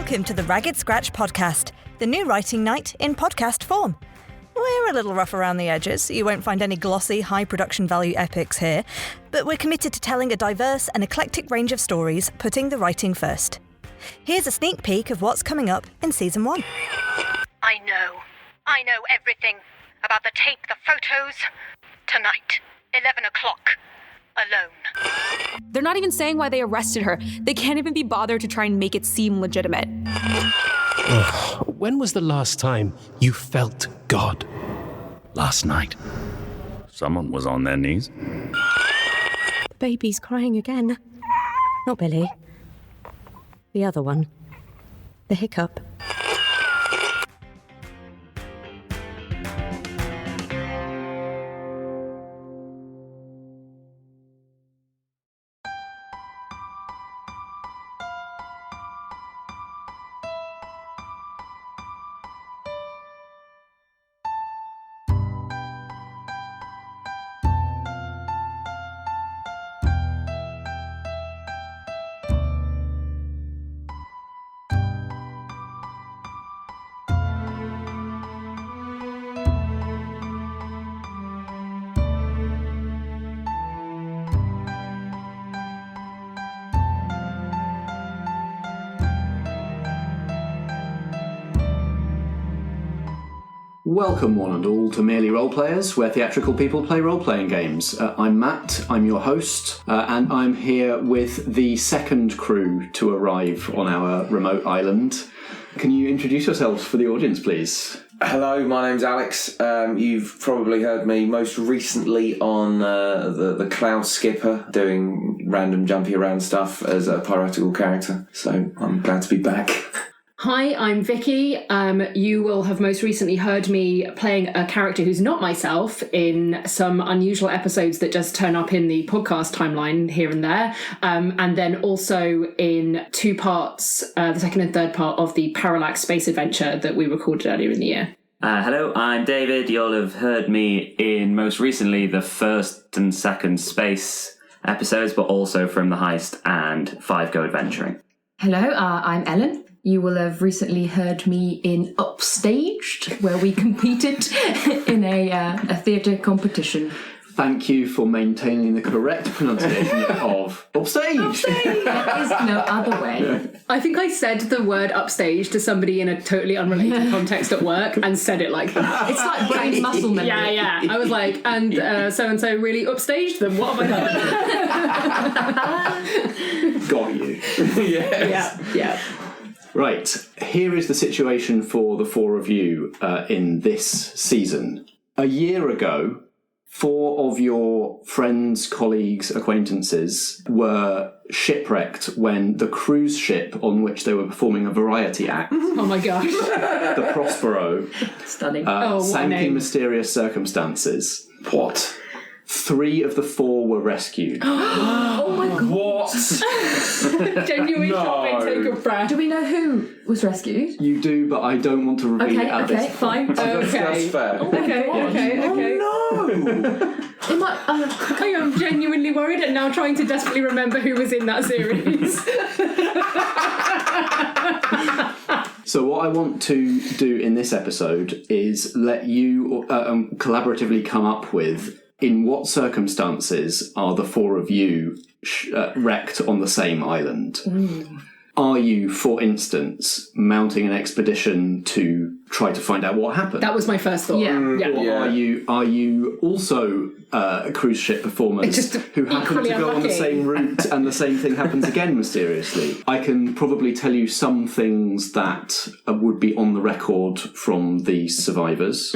Welcome to the Ragged Scratch Podcast, the new writing night in podcast form. We're a little rough around the edges, so you won't find any glossy, high production value epics here, but we're committed to telling a diverse and eclectic range of stories, putting the writing first. Here's a sneak peek of what's coming up in Season 1. I know everything about the tape, the photos. Tonight, 11 o'clock, alone. They're not even saying why they arrested her. They can't even be bothered to try and make it seem legitimate. When was the last time you felt God? Last night. Someone was on their knees. The baby's crying again. Not Billy. The other one. The hiccup. Welcome one and all to Merely Roleplayers, where theatrical people play role-playing games. I'm Matt, I'm your host, and I'm here with the second crew to arrive on our remote island. Can you introduce yourselves for the audience, please? Hello, my name's Alex. You've probably heard me most recently on the Cloud Skipper, doing random jumpy around stuff as a piratical character, so I'm glad to be back. Hi, I'm Vicky. You will have most recently heard me playing a character who's not myself in some unusual episodes that just turn up in the podcast timeline here and there. And then also in two parts, the second and third part of the Parallax space adventure that we recorded earlier in the year. Hello, I'm David. You'll have heard me in most recently the first and second space episodes, but also from the Heist and 5 Go Adventuring. Hello, I'm Ellen. You will have recently heard me in Upstaged, where we competed in a theatre competition. Thank you for maintaining the correct pronunciation of Upstage. Upstage! There is no other way. Yeah. I think I said the word upstage to somebody in a totally unrelated context at work and said it like that. It's like brain muscle memory. Yeah. I was like, and so-and-so really upstaged them. What have I done? Got you. Yes. Yeah. Right, here is the situation for the four of you in this season. A year ago, 4 of your friends, colleagues, acquaintances were shipwrecked when the cruise ship on which they were performing a variety act, Oh my gosh. the Prospero, Stunning. sank in mysterious circumstances. What? 3 of the 4 were rescued. Oh my god. What? Genuine shopping, take a breath. Do we know who was rescued? You do, but I don't want to reveal it at this point. Fine. That's fair. Okay. Oh, no! It might, I am genuinely worried and now trying to desperately remember who was in that series. So what I want to do in this episode is let you collaboratively come up with in what circumstances are the 4 of you wrecked on the same island. Are you, for instance, mounting an expedition to try to find out what happened? That was my first thought. Or are you also cruise ship performers who happen to go on the same route and the same thing happens again mysteriously? I can probably tell you some things that would be on the record from the survivors,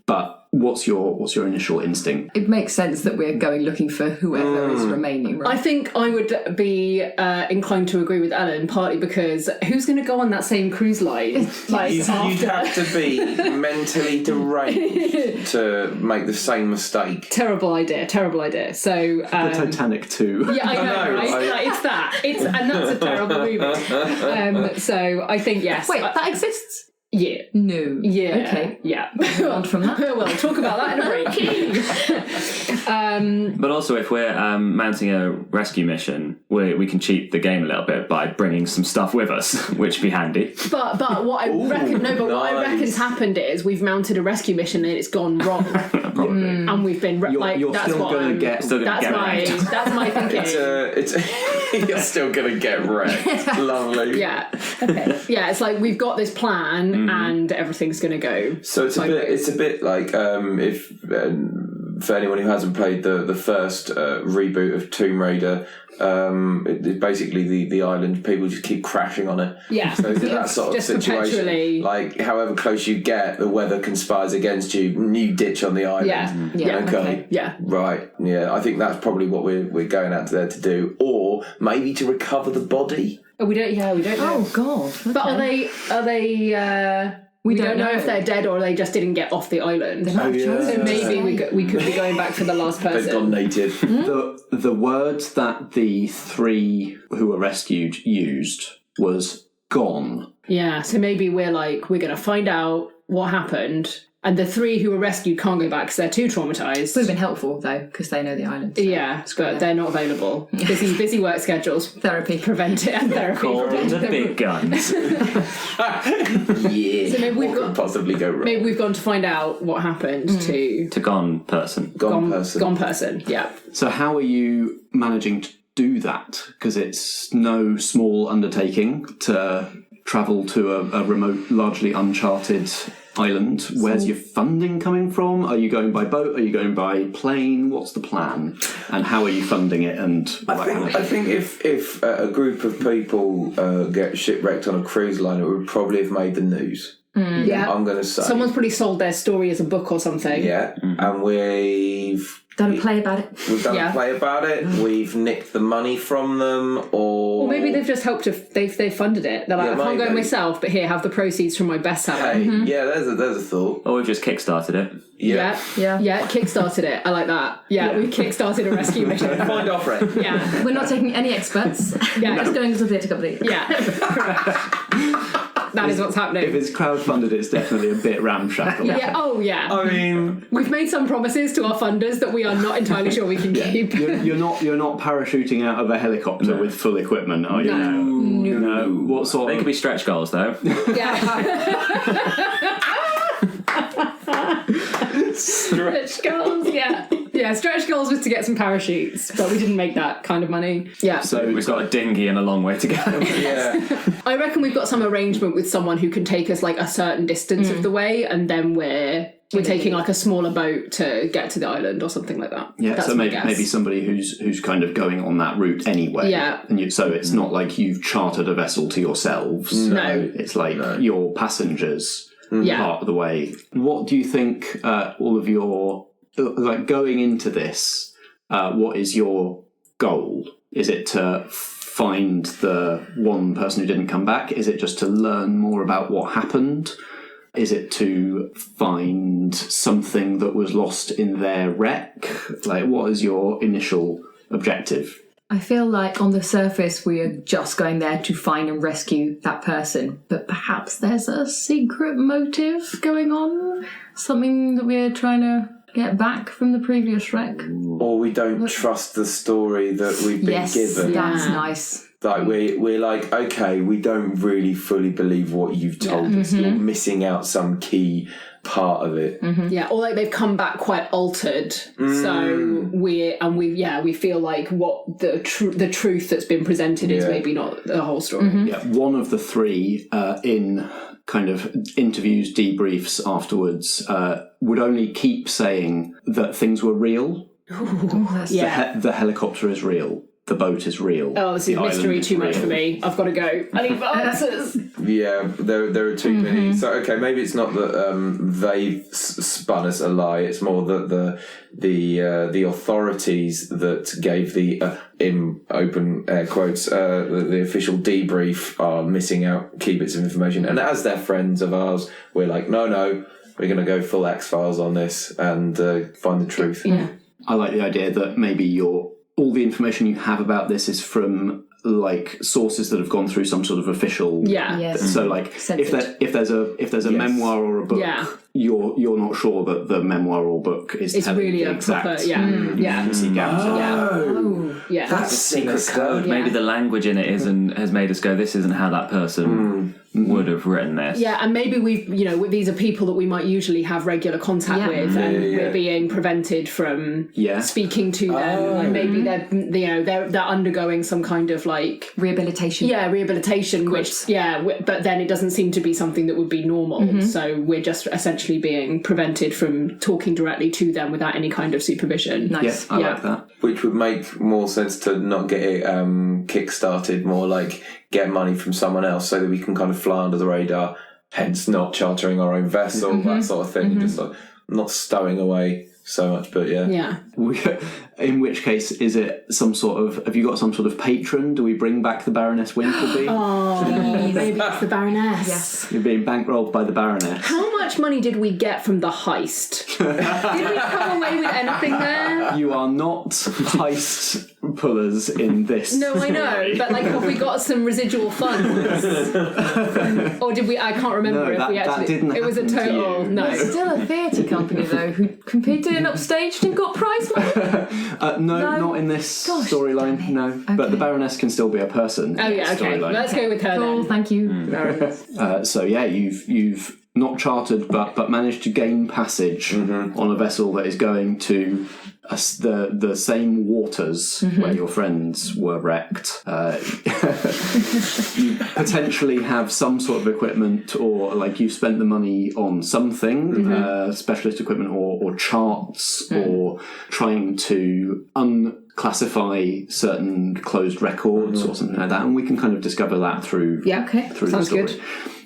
but what's your initial instinct? it makes sense that we're going looking for whoever is remaining, right? I think I would be inclined to agree with Ellen, partly because who's going to go on that same cruise line? Like You'd have to be mentally deranged to make the same mistake. Terrible idea. So The Titanic 2. Yeah, I know, right? Like, it's that. And that's a terrible movie. So I think yes. Wait, that exists? Yeah. No. Yeah. Okay. Yeah. On from that. We'll talk about that in a break. But also, if we're mounting a rescue mission, we can cheat the game a little bit by bringing some stuff with us, which would be handy. But what I reckon, what I reckon's happened is we've mounted a rescue mission and it's gone wrong. Probably. And we've been You're that's still what going to I'm, get. That's my thinking. You're still going to get wrecked. Lovely. Yeah. Okay. Yeah, it's like we've got this plan and everything's going to go. So it's a bit like if for anyone who hasn't played the first reboot of Tomb Raider, it's basically the island, people just keep crashing on it. Yeah. So that sort of just situation. perpetually. Like, however close you get, the weather conspires against you, you ditch on the island. Yeah. Okay. Yeah. Right. Yeah. I think that's probably what we're going out there to do, or maybe to recover the body. Oh, we don't know. Oh God! Okay. But are they? We don't know if they're dead or they just didn't get off the island. Oh, yeah. So maybe we could be going back for the last person. They've gone native. The words that the 3 who were rescued used was gone. Yeah, so maybe we're going to find out what happened, and the 3 who were rescued can't go back because they're too traumatised. Would have been helpful though, because they know the island. So yeah, but they're not available. Busy work schedules. Therapy. Prevent it and therapy. Call in the big guns. Yeah. So maybe what could possibly go wrong? Maybe we've gone to find out what happened to gone person. Gone person. Gone person, yeah. So how are you managing to do that? Because it's no small undertaking to travel to a remote, largely uncharted island. Where's your funding coming from? Are you going by boat? Are you going by plane? What's the plan? And how are you funding it? And I think if a group of people get shipwrecked on a cruise line, it would probably have made the news. Yeah, I'm going to say someone's probably sold their story as a book or something. Yeah, and we've done a play about it. We've done a play about it. We've nicked the money from them, or maybe they've just helped. They've funded it. They're like, I can't go myself, but here, have the proceeds from my bestseller. Hey, yeah, there's a thought. Or we've just kickstarted it. Yeah, kickstarted it. I like that. Yeah, we kickstarted a rescue mission. Find offering. Yeah, we're not taking any experts. Yeah, just going to the company. Yeah, that is what's happening. If it's crowdfunded, it's definitely a bit ramshackle. Yeah. Oh, yeah. I mean, we've made some promises to our funders that we are not entirely sure we can keep. You're not parachuting out of a helicopter with full equipment, are you? No. What sort? They could be stretch goals, though. Stretch goals, yeah. Stretch goals was to get some parachutes, but we didn't make that kind of money. Yeah. So we've got a dinghy and a long way to go. Yeah. I reckon we've got some arrangement with someone who can take us like a certain distance of the way, and then we're taking like a smaller boat to get to the island or something like that. Yeah, that's so maybe somebody who's kind of going on that route anyway. Yeah. And so it's not like you've chartered a vessel to yourselves. No. It's like your passengers Yeah. part of the way. What do you think all of your... Like, going into this, what is your goal? Is it to find the one person who didn't come back? Is it just to learn more about what happened? Is it to find something that was lost in their wreck? Like, what is your initial objective? I feel like on the surface we are just going there to find and rescue that person, but perhaps there's a secret motive going on? Something that we're trying to get back from the previous wreck? Or we don't trust the story that we've been given. That's nice. Like we're like, okay, we don't really fully believe what you've told us. You're missing out some key part of it. Yeah, or like they've come back quite altered. So we feel like what the truth that's been presented is maybe not the whole story. Yeah, one of the 3 in kind of interviews, debriefs afterwards, would only keep saying that things were real. The helicopter is real. The boat is real. Oh, this is mystery too much for me. I've got to go. I need answers. Yeah, there are too many. So okay, maybe it's not that they've spun us a lie. It's more that the authorities that gave the in open air quotes the official debrief are missing out key bits of information. And as they're friends of ours, we're like, no, we're going to go full X-Files on this and find the truth. Yeah. I like the idea that maybe all the information you have about this is from like sources that have gone through some sort of official. Yeah. Yes. So like if there's a memoir or a book, you're not sure that the memoir or book is It's telling really the a exact proper, That's a secret code. Yeah. Maybe the language in it has made us go, this isn't how that person would have written this. Yeah, and maybe these are people that we might usually have regular contact with, and we're being prevented from speaking to them. Like maybe they're undergoing some kind of like rehabilitation. Yeah, rehabilitation. Which but then it doesn't seem to be something that would be normal. So we're just essentially being prevented from talking directly to them without any kind of supervision. Nice. Yeah, I like that. Which would make more sense to not get it kick-started, more like get money from someone else so that we can kind of fly under the radar, hence not chartering our own vessel, that sort of thing. Just like not stowing away so much, but yeah. In which case, is it some sort of... Have you got some sort of patron? Do we bring back the Baroness Winkleby? Maybe it's the Baroness. Yes. You're being bankrolled by the Baroness. How much money did we get from the heist? Did we come away with anything there? You are not heist pullers in this. No, I know, but like, have we got some residual funds? Or did we? I can't remember if we actually. That didn't it was a happen to total. you. No, There's still a theatre company though who competed and upstaged and got prize money. No, not in this storyline. No, but the Baroness can still be a person. Oh yeah, okay. Let's go with her Cool, then. thank you. So yeah, you've not chartered, but managed to gain passage on a vessel that is going to the same waters where your friends were wrecked. You potentially have some sort of equipment, or like you spent the money on something, specialist equipment or charts, or trying to unclassify certain closed records or something like that, and we can kind of discover that through through Sounds the story. good.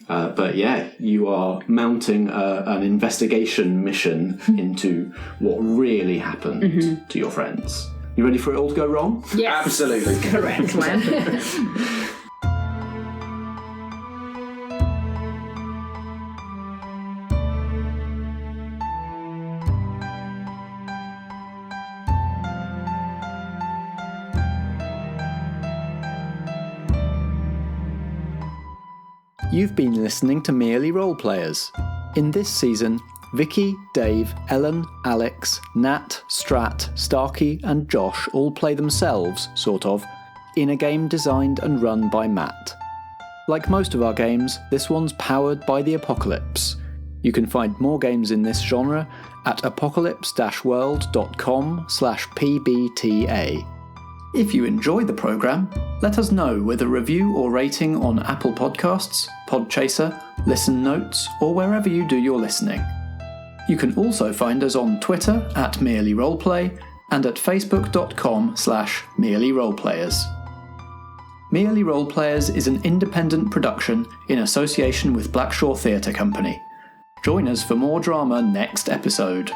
But yeah, you are mounting an investigation mission into what really happened to your friends. You ready for it all to go wrong? Yes, absolutely. Correct. You've been listening to Merely Roleplayers. In this season, Vicky, Dave, Ellen, Alex, Nat, Strat, Starkey and Josh all play themselves, sort of, in a game designed and run by Matt. Like most of our games, this one's powered by the Apocalypse. You can find more games in this genre at apocalypse-world.com/pbta. If you enjoy the programme, let us know with a review or rating on Apple Podcasts, Podchaser, Listen Notes, or wherever you do your listening. You can also find us on Twitter at Merely Roleplay and at facebook.com/Merely Roleplayers. Merely Roleplayers is an independent production in association with Blackshaw Theatre Company. Join us for more drama next episode.